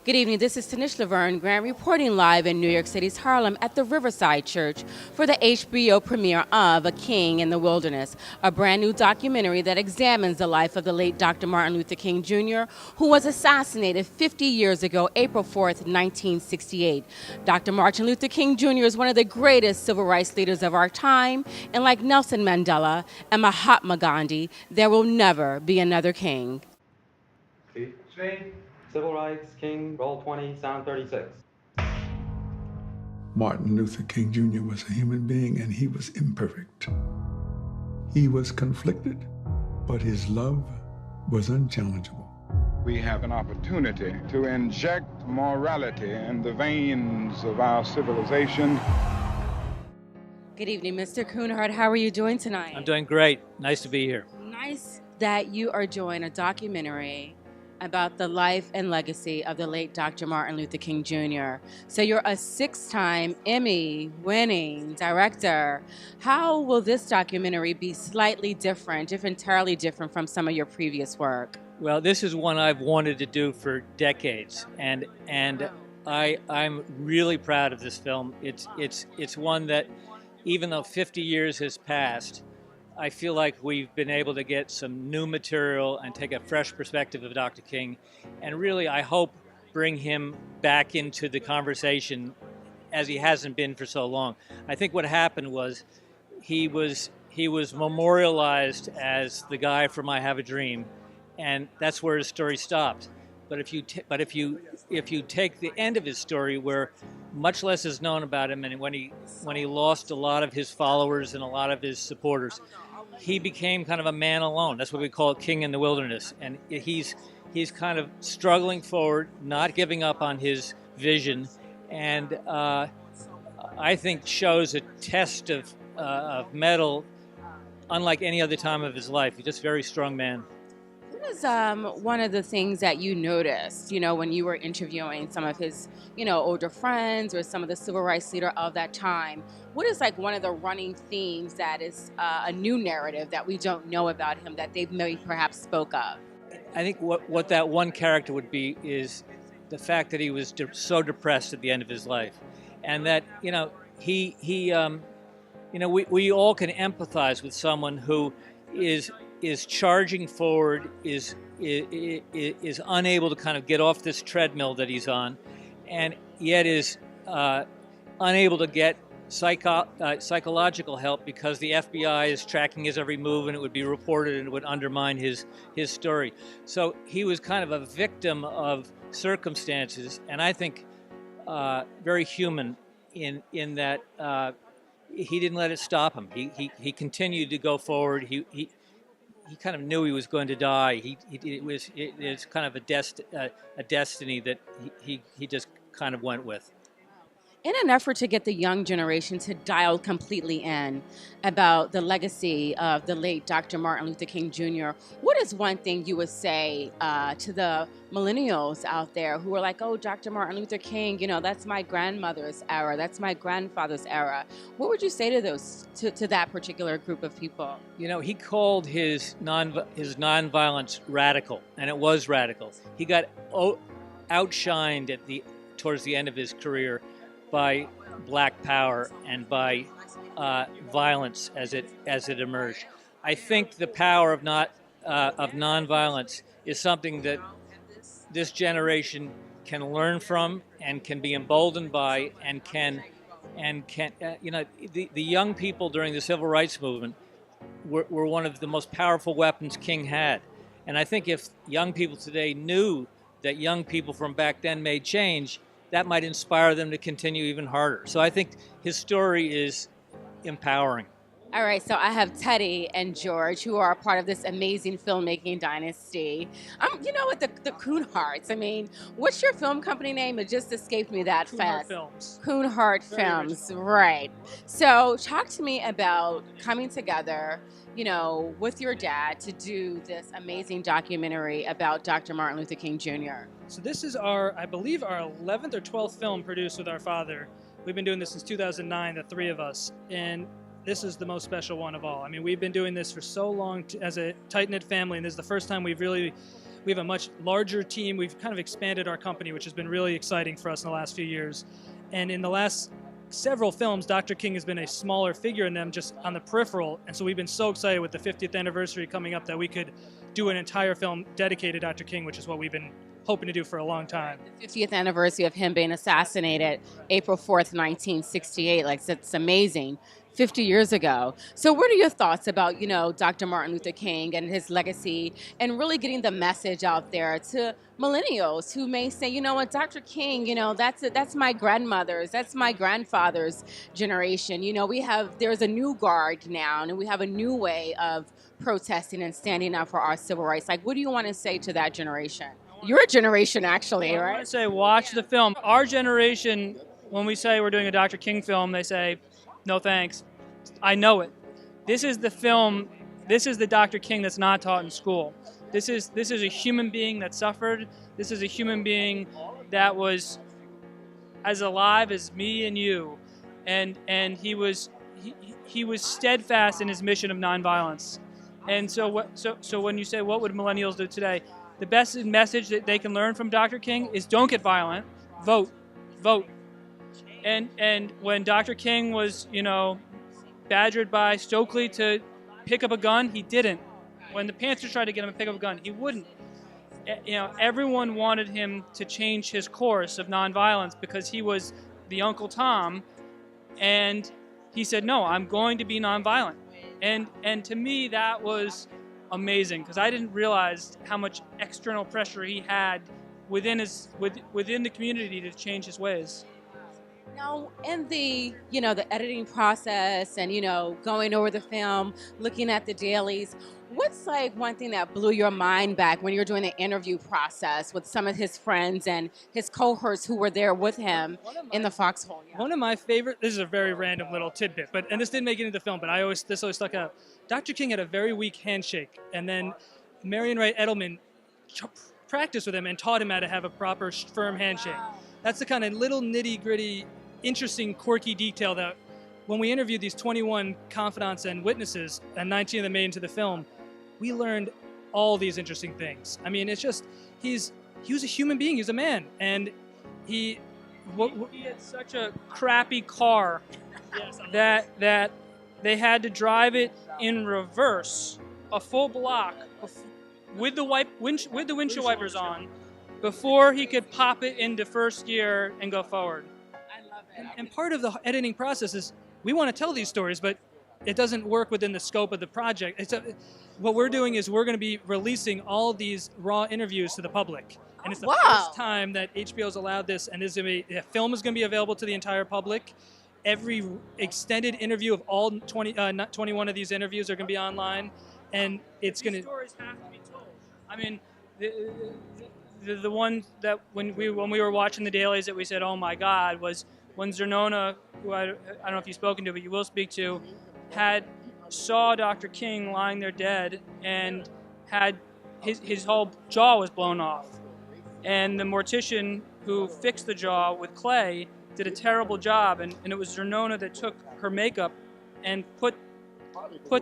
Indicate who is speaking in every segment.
Speaker 1: Good evening. This is Tanisha Laverne, Grant reporting live in New York City's Harlem at the Riverside Church for the HBO premiere of A King in the Wilderness, a brand new documentary that examines the life of the late Dr. Martin Luther King Jr., who was assassinated 50 years ago, April 4th, 1968. Dr. Martin Luther King Jr. is one of the greatest civil rights leaders of our time, and like Nelson Mandela and Mahatma Gandhi, there will never be another king.
Speaker 2: Three. Civil rights, King, roll 20, sound 36.
Speaker 3: Martin Luther King Jr. was a human being and he was imperfect. He was conflicted, but his love was unchallengeable.
Speaker 4: We have an opportunity to inject morality in the veins of our civilization.
Speaker 1: Good evening, Mr. Coonhart. How are you doing tonight?
Speaker 5: I'm doing great. Nice to be here.
Speaker 1: Nice that you are doing a documentary about the life and legacy of the late Dr. Martin Luther King Jr. So you're a 6-time Emmy-winning director. How will this documentary be slightly different, if entirely different from some of your previous work?
Speaker 5: Well, this is one I've wanted to do for decades, and I'm really proud of this film. It's one that, even though 50 years has passed, I feel like we've been able to get some new material and take a fresh perspective of Dr. King, and really, I hope, bring him back into the conversation as he hasn't been for so long. I think what happened was he was memorialized as the guy from I Have a Dream, and that's where his story stopped. But if you take the end of his story, where much less is known about him, and when he lost a lot of his followers and a lot of his supporters, he became kind of a man alone. That's what we call King in the Wilderness, and he's kind of struggling forward, not giving up on his vision, and I think shows a test of mettle unlike any other time of his life. He's just a very strong man.
Speaker 1: What was one of the things that you noticed, when you were interviewing some of his, older friends or some of the civil rights leader of that time? What is like one of the running themes that is a new narrative that we don't know about him that they maybe perhaps spoke of?
Speaker 5: I think what that one character would be is the fact that he was so depressed at the end of his life, and that we all can empathize with someone who is charging forward, is unable to kind of get off this treadmill that he's on, and yet is unable to get psychological help because the FBI is tracking his every move, and it would be reported and it would undermine his story. So he was kind of a victim of circumstances, and I think very human in that he didn't let it stop him. He continued to go forward. He kind of knew he was going to die. It's kind of a destiny that he just kind of went with.
Speaker 1: In an effort to get the young generation to dial completely in about the legacy of the late Dr. Martin Luther King Jr., what is one thing you would say to the millennials out there who are like, oh, Dr. Martin Luther King, that's my grandmother's era, that's my grandfather's era? What would you say to to that particular group of people?
Speaker 5: He called his nonviolence radical, and it was radical. He got outshined towards the end of his career by Black Power and by violence as it emerged. I think the power of nonviolence is something that this generation can learn from and can be emboldened by, and can the young people during the civil rights movement were one of the most powerful weapons King had. And I think if young people today knew that young people from back then made change, that might inspire them to continue even harder. So I think his story is empowering.
Speaker 1: All right, so I have Teddy and George, who are a part of this amazing filmmaking dynasty. With the Coonharts. I mean, what's your film company name? It just escaped me that fast.
Speaker 6: Films.
Speaker 1: Coonhart Films, right. So talk to me about coming together, with your dad to do this amazing documentary about Dr. Martin Luther King Jr.
Speaker 6: So this is I believe our 11th or 12th film produced with our father. We've been doing this since 2009, the three of us, and this is the most special one of all. I mean, we've been doing this for so long as a tight-knit family, and this is the first time we've really We have a much larger team. We've kind of expanded our company, which has been really exciting for us in the last few years. And in the last several films, Dr. King has been a smaller figure in them, just on the peripheral. And so we've been so excited with the 50th anniversary coming up that we could do an entire film dedicated to Dr. King, which is what we've been hoping to do for a long time.
Speaker 1: The 50th anniversary of him being assassinated, April 4th, 1968. Like, it's amazing. 50 years ago. So what are your thoughts about, Dr. Martin Luther King and his legacy and really getting the message out there to millennials who may say, you know what, Dr. King, that's my grandmother's, that's my grandfather's generation. There's a new guard now, and we have a new way of protesting and standing up for our civil rights. Like, what do you want to say to that generation? Your generation, actually,
Speaker 6: I
Speaker 1: right?
Speaker 6: want to say, watch the film. Our generation, when we say we're doing a Dr. King film, they say, no thanks. I know it. This is the film, this is the Dr. King that's not taught in school. This is a human being that suffered. This is a human being that was as alive as me and you. And he was steadfast in his mission of nonviolence. And so when you say what would millennials do today, the best message that they can learn from Dr. King is don't get violent, vote. And when Dr. King was, badgered by Stokely to pick up a gun, he didn't. When the Panthers tried to get him to pick up a gun, he wouldn't. Everyone wanted him to change his course of nonviolence because he was the Uncle Tom, and he said, no, I'm going to be nonviolent. And to me, that was amazing because I didn't realize how much external pressure he had within the community to change his ways.
Speaker 1: Now, in the editing process and, going over the film, looking at the dailies, what's like one thing that blew your mind back when you're doing the interview process with some of his friends and his cohorts who were there with him in the foxhole? Yeah.
Speaker 6: One of my favorite, this is a very random little tidbit, and this didn't make it into the film, but this always stuck out. Dr. King had a very weak handshake, and then Marion Wright Edelman practiced with him and taught him how to have a proper firm handshake. That's the kind of little nitty-gritty, interesting, quirky detail that when we interviewed these 21 confidants and witnesses, and 19 of them made into the film, we learned all these interesting things. I mean, it's just, he was a human being, he was a man, and he had such a crappy car that they had to drive it in reverse, a full block, with the windshield wipers on, before he could pop it into first gear and go forward. And part of the editing process is we want to tell these stories, but it doesn't work within the scope of the project. What we're doing is we're going to be releasing all these raw interviews to the public. And it's the first time that HBO's allowed this, and the film is going to be available to the entire public. Every extended interview of all 21 of these interviews are going to be online, and it's going to... These stories have to be told. I mean, the one that when we were watching the dailies that we said, oh my God, was when Zernona, who I don't know if you've spoken to, but you will speak to, saw Dr. King lying there dead and had his whole jaw was blown off. And the mortician who fixed the jaw with clay did a terrible job, and it was Zernona that took her makeup and put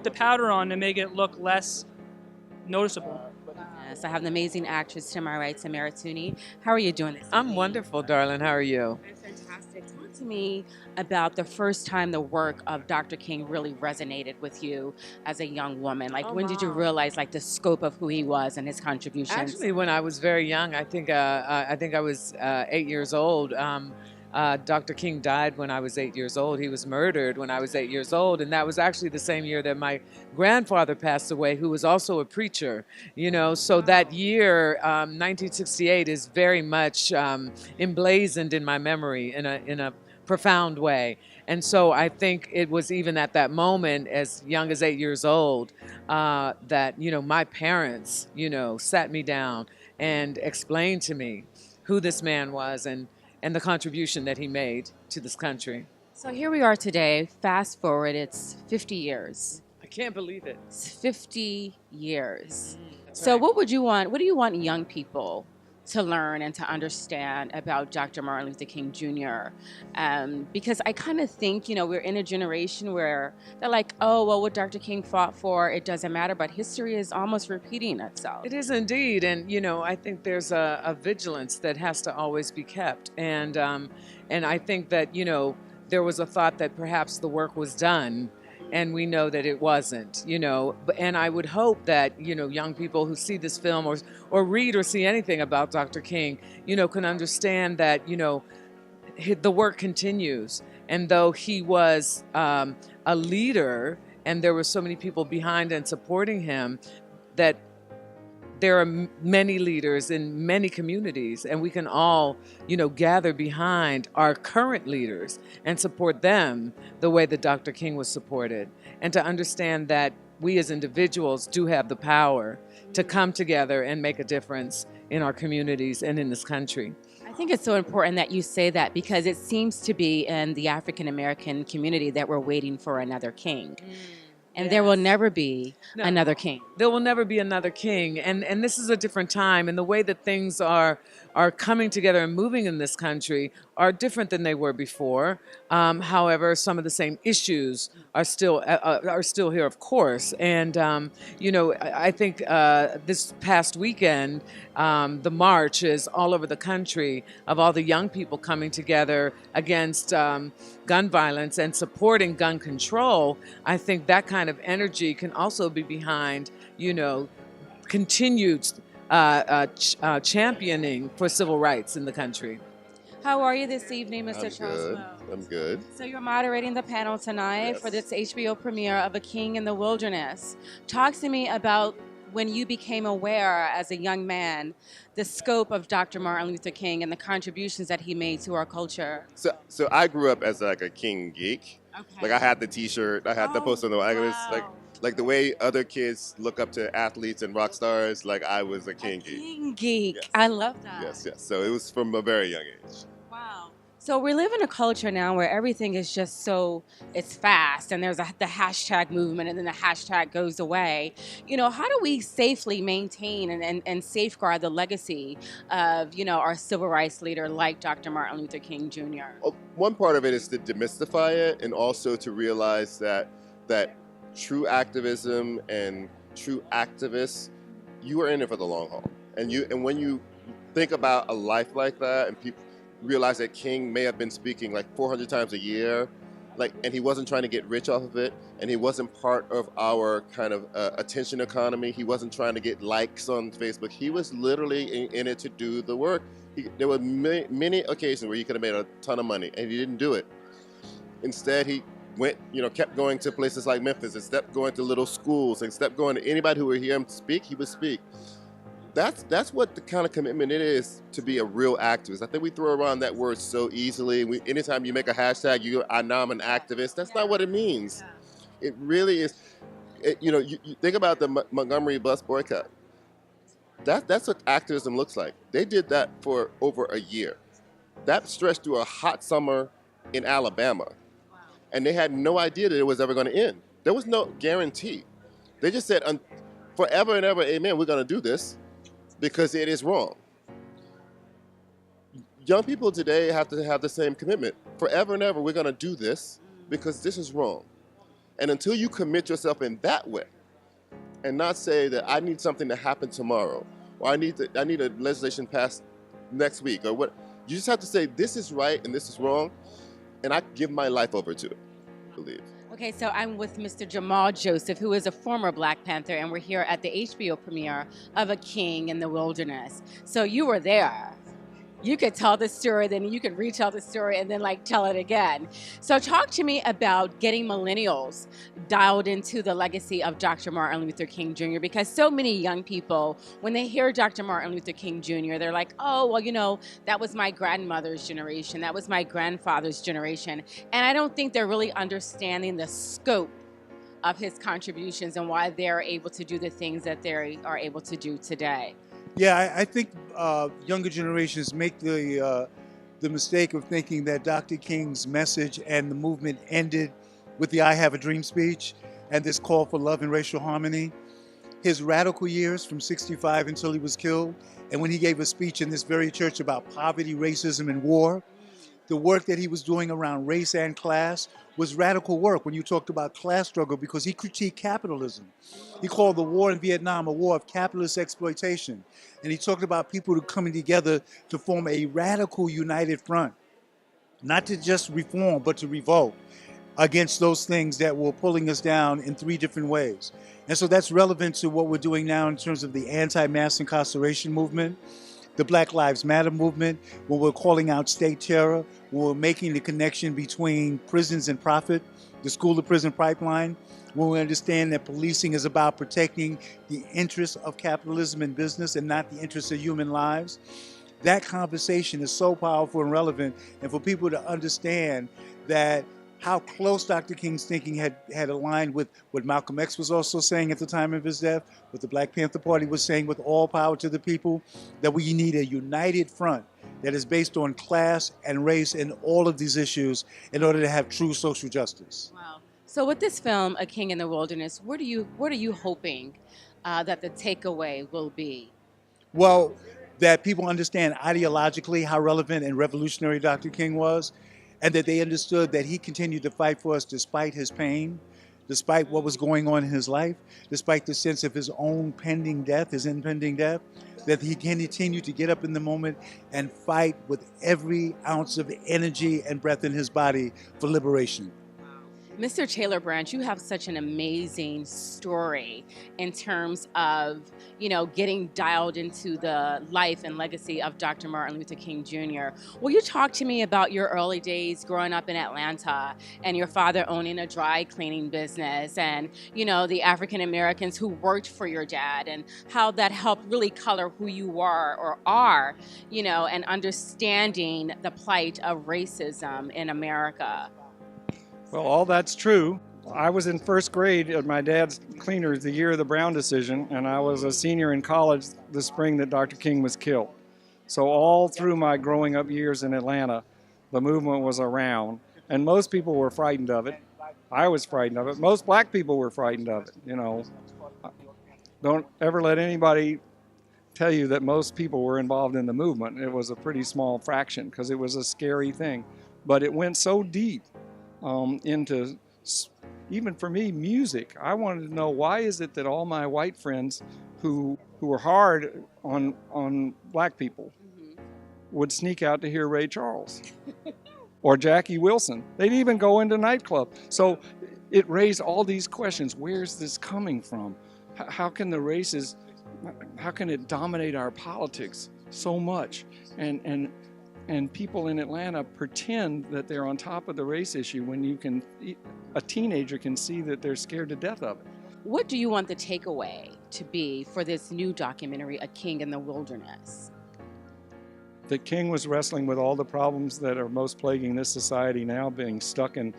Speaker 6: the powder on to make it look less noticeable.
Speaker 1: Yes, I have an amazing actress to my right, Samara Tunney. How are you doing this evening?
Speaker 7: I'm wonderful, darling. How are you?
Speaker 1: I'm fantastic. Talk to me about the first time the work of Dr. King really resonated with you as a young woman. Like, when did you realize the scope of who he was and his contributions?
Speaker 7: Actually, when I was very young, I think I was 8 years old. Dr. King died when I was 8 years old. He was murdered when I was 8 years old, and that was actually the same year that my grandfather passed away, who was also a preacher. So that year, 1968, is very much emblazoned in my memory in a profound way. And so I think it was even at that moment, as young as 8 years old, that my parents sat me down and explained to me who this man was and the contribution that he made to this country.
Speaker 1: So here we are today. Fast forward, it's 50 years.
Speaker 7: I can't believe it.
Speaker 1: It's 50 years.
Speaker 7: That's
Speaker 1: So
Speaker 7: right.
Speaker 1: what do you want young people to learn and to understand about Dr. Martin Luther King Jr. Because I kind of think, we're in a generation where they're like, oh, well, what Dr. King fought for, it doesn't matter, but history is almost repeating itself.
Speaker 7: It is indeed, and I think there's a vigilance that has to always be kept, and I think that there was a thought that perhaps the work was done, and we know that it wasn't. And I would hope that young people who see this film or read or see anything about Dr. King, can understand that the work continues, and though he was a leader, and there were so many people behind and supporting him, that there are many leaders in many communities, and we can all, gather behind our current leaders and support them the way that Dr. King was supported, and to understand that we as individuals do have the power to come together and make a difference in our communities and in this country.
Speaker 1: I think it's so important that you say that, because it seems to be in the African American community that we're waiting for another king. And
Speaker 7: Yes.
Speaker 1: there will never be another king.
Speaker 7: There will never be another king, and this is a different time, and the way that things are coming together and moving in this country are different than they were before. However, some of the same issues are still here, of course. And I think this past weekend, the march is all over the country of all the young people coming together against gun violence and supporting gun control. I think that kind of energy can also be behind, continued championing for civil rights in the country.
Speaker 1: How are you this evening, Mr.
Speaker 8: I'm
Speaker 1: Charles
Speaker 8: good.
Speaker 1: Wells?
Speaker 8: I'm good.
Speaker 1: So you're moderating the panel tonight
Speaker 8: Yes.
Speaker 1: for this HBO premiere of A King in the Wilderness. Talk to me about when you became aware as a young man the scope of Dr. Martin Luther King and the contributions that he made to our culture.
Speaker 8: So I grew up as like a King geek.
Speaker 1: Okay.
Speaker 8: Like I had the T-shirt, I had the poster on the wall. I was
Speaker 1: wow.
Speaker 8: like the way other kids look up to athletes and rock stars. Like I was a King geek.
Speaker 1: King geek.
Speaker 8: Yes.
Speaker 1: I love that.
Speaker 8: Yes. So it was from a very young age.
Speaker 1: Wow. So we live in a culture now where everything is just it's fast, and there's the hashtag movement, and then the hashtag goes away. How do we safely maintain and safeguard the legacy of, our civil rights leader like Dr. Martin Luther King Jr.?
Speaker 8: One part of it is to demystify it, and also to realize that true activism and true activists, you are in it for the long haul. And when you think about a life like that, and people realize that King may have been speaking like 400 times a year, and he wasn't trying to get rich off of it, and he wasn't part of our kind of attention economy. He wasn't trying to get likes on Facebook. He was literally in it to do the work. There were many occasions where he could have made a ton of money, and he didn't do it. Instead, he went, kept going to places like Memphis, and kept going to little schools, and kept going to anybody who would hear him speak, he would speak. That's what the kind of commitment it is to be a real activist. I think we throw around that word so easily. Anytime you make a hashtag, now I'm an activist. That's not what it means. It really is. You think about the Montgomery bus boycott. That's what activism looks like. They did that for over a year. That stretched through a hot summer in Alabama. And they had no idea that it was ever going to end. There was no guarantee. They just said, forever and ever, amen, we're going to do this because it is wrong. Young people today have to have the same commitment. Forever and ever, we're going to do this because this is wrong. And until you commit yourself in that way, and not say that I need something to happen tomorrow, or I need a legislation passed next week, or what, you just have to say this is right and this is wrong, and I give my life over to it, I believe.
Speaker 1: Okay, so I'm with Mr. Jamal Joseph, who is a former Black Panther, and we're here at the HBO premiere of A King in the Wilderness. So you were there. You could tell the story, then you could retell the story, and then tell it again. So talk to me about getting millennials dialed into the legacy of Dr. Martin Luther King Jr., because so many young people, when they hear Dr. Martin Luther King Jr., they're like, oh, well, that was my grandmother's generation. That was my grandfather's generation. And I don't think they're really understanding the scope of his contributions and why they're able to do the things that they are able to do today.
Speaker 9: Yeah, I think younger generations make the mistake of thinking that Dr. King's message and the movement ended with the I Have a Dream speech and this call for love and racial harmony. his radical years from 65 until he was killed, and when he gave a speech in this very church about poverty, racism, and war. The work that he was doing around race and class was radical work when you talked about class struggle, because he critiqued capitalism. He called the war in Vietnam a war of capitalist exploitation. And he talked about people coming together to form a radical united front, not to just reform, but to revolt against those things that were pulling us down in 3 different ways. And so that's relevant to what we're doing now in terms of the anti-mass incarceration movement, the Black Lives Matter movement, when we're calling out state terror, when we're making the connection between prisons and profit, the school to prison pipeline, when we understand that policing is about protecting the interests of capitalism and business and not the interests of human lives. That conversation is so powerful and relevant, and for people to understand that how close Dr. King's thinking had aligned with what Malcolm X was also saying at the time of his death, what the Black Panther Party was saying with all power to the people, that we need a united front that is based on class and race and all of these issues in order to have true social justice.
Speaker 1: Wow. So with this film, A King in the Wilderness, what are you hoping that the takeaway will be?
Speaker 9: Well, that people understand ideologically how relevant and revolutionary Dr. King was, and that they understood that he continued to fight for us despite his pain, despite what was going on in his life, despite the sense of his own pending death, his impending death, that he continued to get up in the moment and fight with every ounce of energy and breath in his body for liberation.
Speaker 1: Mr. Taylor Branch, you have such an amazing story in terms of, getting dialed into the life and legacy of Dr. Martin Luther King Jr. Will you talk to me about your early days growing up in Atlanta and your father owning a dry cleaning business and, the African Americans who worked for your dad and how that helped really color who you are, and understanding the plight of racism in America?
Speaker 10: Well, all that's true. I was in first grade at my dad's cleaners the year of the Brown decision, and I was a senior in college the spring that Dr. King was killed. So all through my growing up years in Atlanta, the movement was around, and most people were frightened of it. I was frightened of it. Most black people were frightened of it. Don't ever let anybody tell you that most people were involved in the movement. It was a pretty small fraction because it was a scary thing. But it went so deep into, even for me, music. I wanted to know, why is it that all my white friends who were hard on black people would sneak out to hear Ray Charles or Jackie Wilson? They'd even go into nightclub. So it raised all these questions. Where's this coming from? How can the races, how can it dominate our politics so much? And people in Atlanta pretend that they're on top of the race issue when a teenager can see that they're scared to death of it.
Speaker 1: What do you want the takeaway to be for this new documentary, A King in the Wilderness?
Speaker 10: That King was wrestling with all the problems that are most plaguing this society now, being stuck in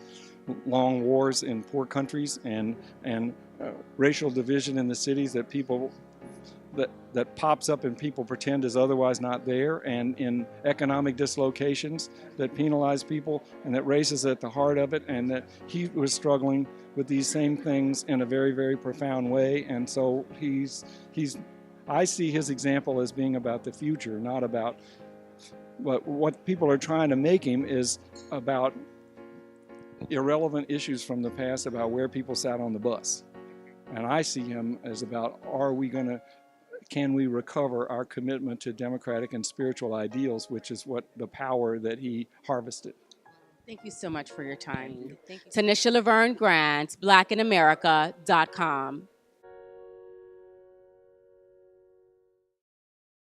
Speaker 10: long wars in poor countries and racial division in the cities that people that pops up and people pretend is otherwise not there, and in economic dislocations that penalize people, and that race is at the heart of it, and that he was struggling with these same things in a very, very profound way. And so I see his example as being about the future, not about what people are trying to make him is about irrelevant issues from the past, about where people sat on the bus. And I see him as about, can we recover our commitment to democratic and spiritual ideals, which is what the power that he harvested.
Speaker 1: Thank you so much for your time. Thank you. Tanisha Laverne Grant, blackinamerica.com.